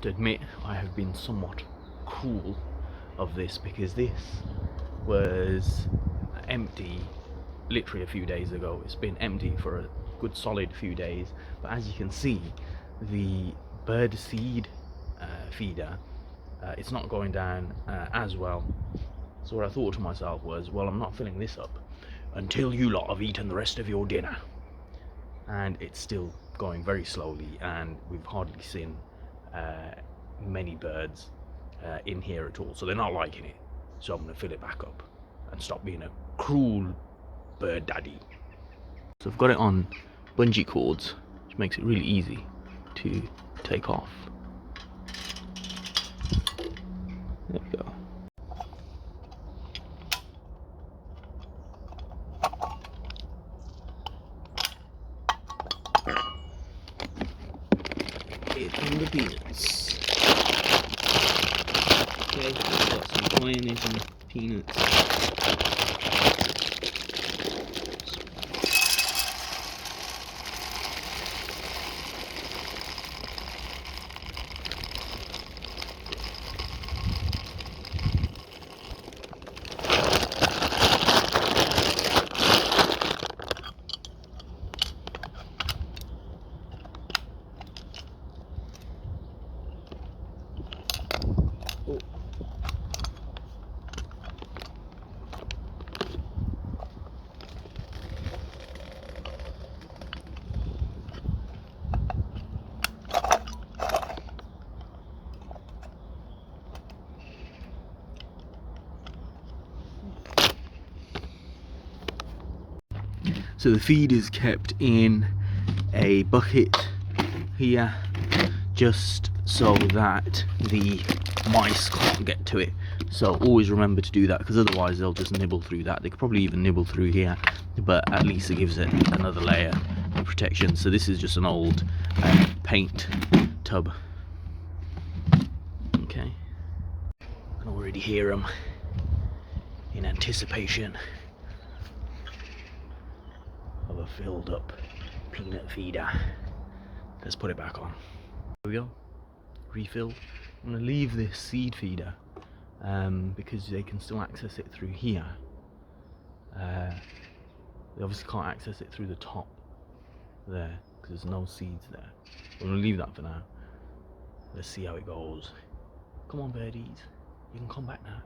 To admit, I have been somewhat cruel of this, because this was empty literally a few days ago. It's been empty for a good solid few days, but as you can see, the bird seed feeder, it's not going down as well. So what I thought to myself was, well, I'm not filling this up until you lot have eaten the rest of your dinner. And it's still going very slowly, and we've hardly seen many birds in here at all, so they're not liking it. So I'm going to fill it back up and stop being a cruel bird daddy. So I've got it on bungee cords, which makes it really easy to take off. There we go. Here come the peanuts. Okay, we've got some mayonnaise and peanuts. So the feed is kept in a bucket here, just so that the mice can't get to it. So always remember to do that, because otherwise they'll just nibble through that. They could probably even nibble through here, but at least it gives it another layer of protection. So this is just an old paint tub. Okay, I can already hear them in anticipation of a filled up peanut feeder. Let's put it back on. There we go, refilled. I'm going to leave this seed feeder because they can still access it through here. They obviously can't access it through the top there because there's no seeds there. I'm going to leave that for now. Let's see how it goes. Come on birdies, you can come back now.